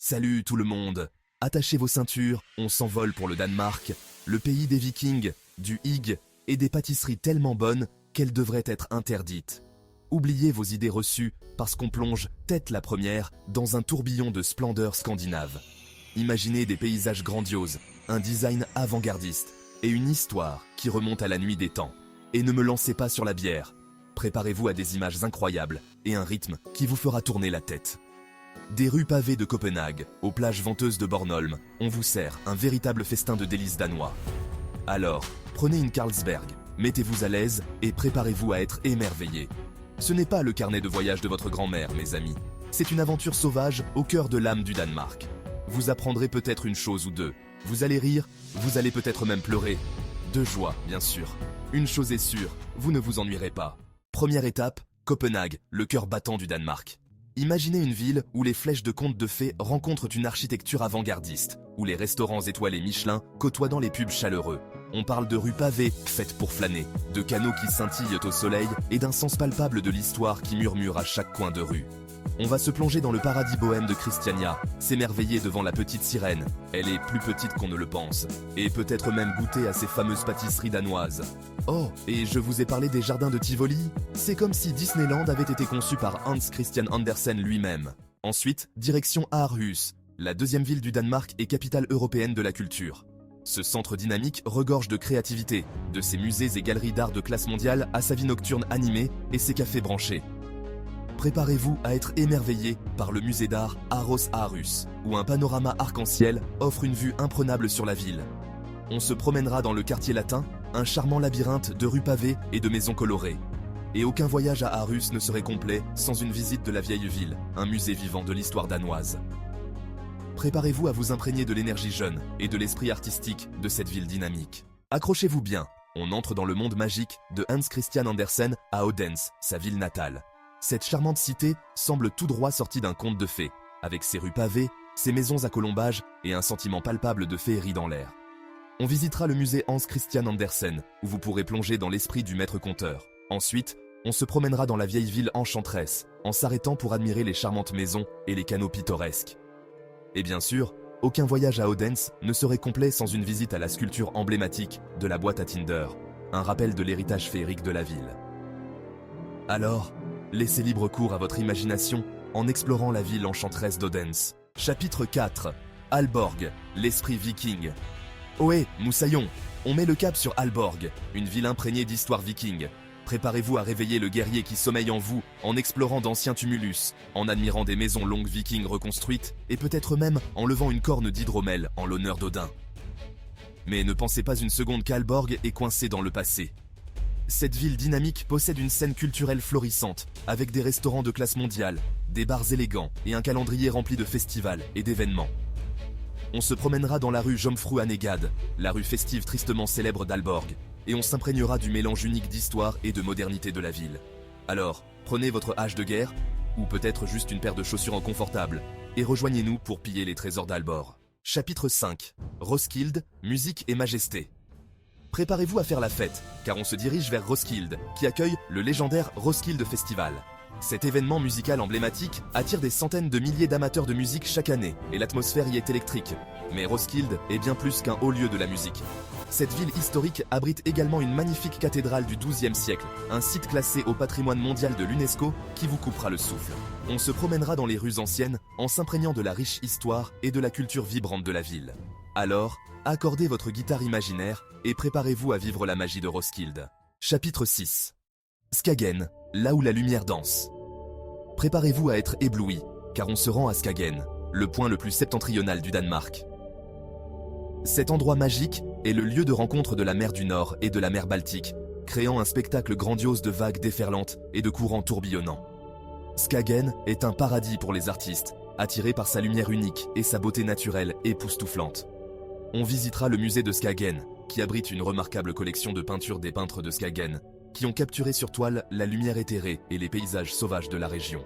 Salut tout le monde! Attachez vos ceintures, on s'envole pour le Danemark, le pays des Vikings, du hygge et des pâtisseries tellement bonnes qu'elles devraient être interdites. Oubliez vos idées reçues parce qu'on plonge, tête la première, dans un tourbillon de splendeur scandinave. Imaginez des paysages grandioses, un design avant-gardiste et une histoire qui remonte à la nuit des temps. Et ne me lancez pas sur la bière. Préparez-vous à des images incroyables et un rythme qui vous fera tourner la tête. Des rues pavées de Copenhague aux plages venteuses de Bornholm, on vous sert un véritable festin de délices danois. Alors, prenez une Carlsberg, mettez-vous à l'aise et préparez-vous à être émerveillé. Ce n'est pas le carnet de voyage de votre grand-mère, mes amis. C'est une aventure sauvage au cœur de l'âme du Danemark. Vous apprendrez peut-être une chose ou deux. Vous allez rire, vous allez peut-être même pleurer. De joie, bien sûr. Une chose est sûre, vous ne vous ennuierez pas. Première étape, Copenhague, le cœur battant du Danemark. Imaginez une ville où les flèches de contes de fées rencontrent une architecture avant-gardiste, où les restaurants étoilés Michelin côtoient les pubs chaleureux. On parle de rues pavées, faites pour flâner, de canaux qui scintillent au soleil et d'un sens palpable de l'histoire qui murmure à chaque coin de rue. On va se plonger dans le paradis bohème de Christiania, s'émerveiller devant la petite sirène. Elle est plus petite qu'on ne le pense, et peut-être même goûter à ces fameuses pâtisseries danoises. Oh, et je vous ai parlé des jardins de Tivoli. C'est comme si Disneyland avait été conçu par Hans Christian Andersen lui-même. Ensuite, direction Aarhus, la deuxième ville du Danemark et capitale européenne de la culture. Ce centre dynamique regorge de créativité, de ses musées et galeries d'art de classe mondiale à sa vie nocturne animée et ses cafés branchés. Préparez-vous à être émerveillé par le musée d'art Aros Aarhus, où un panorama arc-en-ciel offre une vue imprenable sur la ville. On se promènera dans le quartier latin, un charmant labyrinthe de rues pavées et de maisons colorées. Et aucun voyage à Aarhus ne serait complet sans une visite de la vieille ville, un musée vivant de l'histoire danoise. Préparez-vous à vous imprégner de l'énergie jeune et de l'esprit artistique de cette ville dynamique. Accrochez-vous bien, on entre dans le monde magique de Hans Christian Andersen à Odense, sa ville natale. Cette charmante cité semble tout droit sortie d'un conte de fées, avec ses rues pavées, ses maisons à colombages et un sentiment palpable de féerie dans l'air. On visitera le musée Hans Christian Andersen, où vous pourrez plonger dans l'esprit du maître conteur. Ensuite, on se promènera dans la vieille ville enchanteresse, en s'arrêtant pour admirer les charmantes maisons et les canaux pittoresques. Et bien sûr, aucun voyage à Odense ne serait complet sans une visite à la sculpture emblématique de la boîte à Tinder, un rappel de l'héritage féerique de la ville. Alors, laissez libre cours à votre imagination en explorant la ville enchanteresse d'Odense. Chapitre 4. Aalborg, l'esprit viking. Ohé, moussaillon, on met le cap sur Aalborg, une ville imprégnée d'histoire viking. Préparez-vous à réveiller le guerrier qui sommeille en vous en explorant d'anciens tumulus, en admirant des maisons longues vikings reconstruites et peut-être même en levant une corne d'hydromel en l'honneur d'Odin. Mais ne pensez pas une seconde qu'Aalborg est coincée dans le passé. Cette ville dynamique possède une scène culturelle florissante, avec des restaurants de classe mondiale, des bars élégants et un calendrier rempli de festivals et d'événements. On se promènera dans la rue Jomfruanegade, la rue festive tristement célèbre d'Aalborg, et on s'imprégnera du mélange unique d'histoire et de modernité de la ville. Alors, prenez votre hache de guerre, ou peut-être juste une paire de chaussures en confortable, et rejoignez-nous pour piller les trésors d'Aalborg. Chapitre 5. Roskilde, musique et majesté. Préparez-vous à faire la fête, car on se dirige vers Roskilde, qui accueille le légendaire Roskilde Festival. Cet événement musical emblématique attire des centaines de milliers d'amateurs de musique chaque année, et l'atmosphère y est électrique. Mais Roskilde est bien plus qu'un haut lieu de la musique. Cette ville historique abrite également une magnifique cathédrale du XIIe siècle, un site classé au patrimoine mondial de l'UNESCO qui vous coupera le souffle. On se promènera dans les rues anciennes en s'imprégnant de la riche histoire et de la culture vibrante de la ville. Alors, accordez votre guitare imaginaire et préparez-vous à vivre la magie de Roskilde. Chapitre 6. Skagen, là où la lumière danse. Préparez-vous à être ébloui, car on se rend à Skagen, le point le plus septentrional du Danemark. Cet endroit magique est le lieu de rencontre de la mer du Nord et de la mer Baltique, créant un spectacle grandiose de vagues déferlantes et de courants tourbillonnants. Skagen est un paradis pour les artistes, attirés par sa lumière unique et sa beauté naturelle époustouflante. On visitera le musée de Skagen, qui abrite une remarquable collection de peintures des peintres de Skagen, qui ont capturé sur toile la lumière éthérée et les paysages sauvages de la région.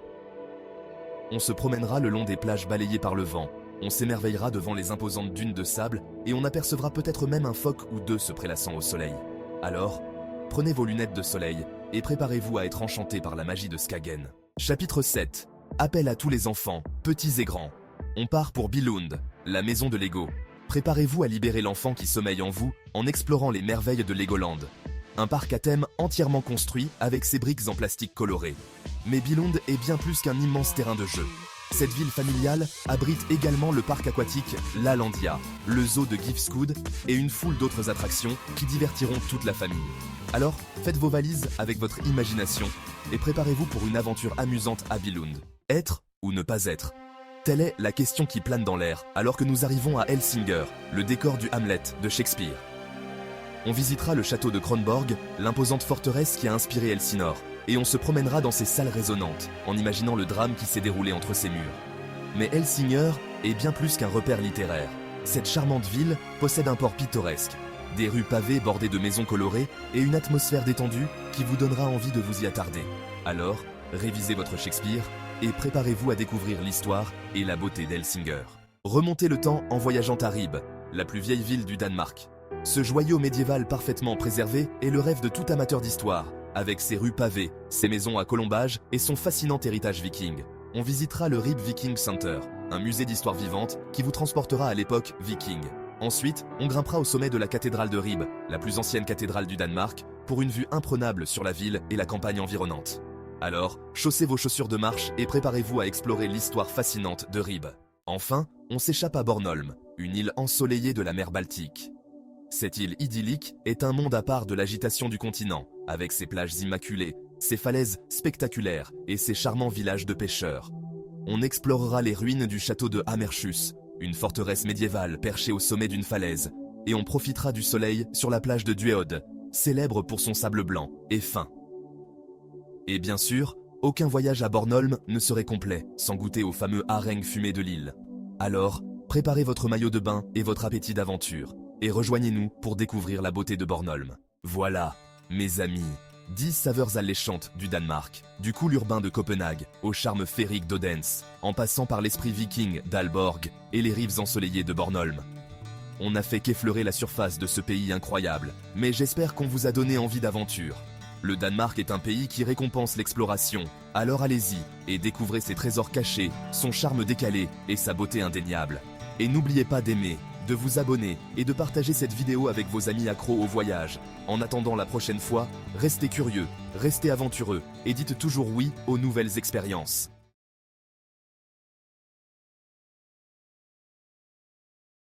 On se promènera le long des plages balayées par le vent, on s'émerveillera devant les imposantes dunes de sable et on apercevra peut-être même un phoque ou deux se prélassant au soleil. Alors, prenez vos lunettes de soleil et préparez-vous à être enchanté par la magie de Skagen. Chapitre 7. Appel à tous les enfants, petits et grands. On part pour Billund, la maison de Lego. Préparez-vous à libérer l'enfant qui sommeille en vous en explorant les merveilles de Legoland. Un parc à thème entièrement construit avec ses briques en plastique coloré. Mais Billund est bien plus qu'un immense terrain de jeu. Cette ville familiale abrite également le parc aquatique La Landia, le zoo de Gifskud et une foule d'autres attractions qui divertiront toute la famille. Alors, faites vos valises avec votre imagination et préparez-vous pour une aventure amusante à Billund. Être ou ne pas être? Telle est la question qui plane dans l'air alors que nous arrivons à Helsinger, le décor du Hamlet de Shakespeare. On visitera le château de Kronborg, l'imposante forteresse qui a inspiré Elsinore, et on se promènera dans ces salles résonnantes, en imaginant le drame qui s'est déroulé entre ces murs. Mais Helsinger est bien plus qu'un repère littéraire. Cette charmante ville possède un port pittoresque, des rues pavées bordées de maisons colorées et une atmosphère détendue qui vous donnera envie de vous y attarder. Alors, révisez votre Shakespeare et préparez-vous à découvrir l'histoire et la beauté d'Helsinger. Remontez le temps en voyageant à Ribe, la plus vieille ville du Danemark. Ce joyau médiéval parfaitement préservé est le rêve de tout amateur d'histoire, avec ses rues pavées, ses maisons à colombages et son fascinant héritage viking. On visitera le Ribe Viking Center, un musée d'histoire vivante qui vous transportera à l'époque viking. Ensuite, on grimpera au sommet de la cathédrale de Ribe, la plus ancienne cathédrale du Danemark, pour une vue imprenable sur la ville et la campagne environnante. Alors, chaussez vos chaussures de marche et préparez-vous à explorer l'histoire fascinante de Ribe. Enfin, on s'échappe à Bornholm, une île ensoleillée de la mer Baltique. Cette île idyllique est un monde à part de l'agitation du continent, avec ses plages immaculées, ses falaises spectaculaires et ses charmants villages de pêcheurs. On explorera les ruines du château de Hammershus, une forteresse médiévale perchée au sommet d'une falaise, et on profitera du soleil sur la plage de Dueod, célèbre pour son sable blanc et fin. Et bien sûr, aucun voyage à Bornholm ne serait complet sans goûter au fameux hareng fumé de l'île. Alors, préparez votre maillot de bain et votre appétit d'aventure, et rejoignez-nous pour découvrir la beauté de Bornholm. Voilà, mes amis, 10 saveurs alléchantes du Danemark, du cool urbain de Copenhague au charme féerique d'Odense, en passant par l'esprit viking d'Aalborg et les rives ensoleillées de Bornholm. On n'a fait qu'effleurer la surface de ce pays incroyable, mais j'espère qu'on vous a donné envie d'aventure. Le Danemark est un pays qui récompense l'exploration, alors allez-y et découvrez ses trésors cachés, son charme décalé et sa beauté indéniable. Et n'oubliez pas d'aimer, de vous abonner et de partager cette vidéo avec vos amis accros au voyage. En attendant la prochaine fois, restez curieux, restez aventureux et dites toujours oui aux nouvelles expériences.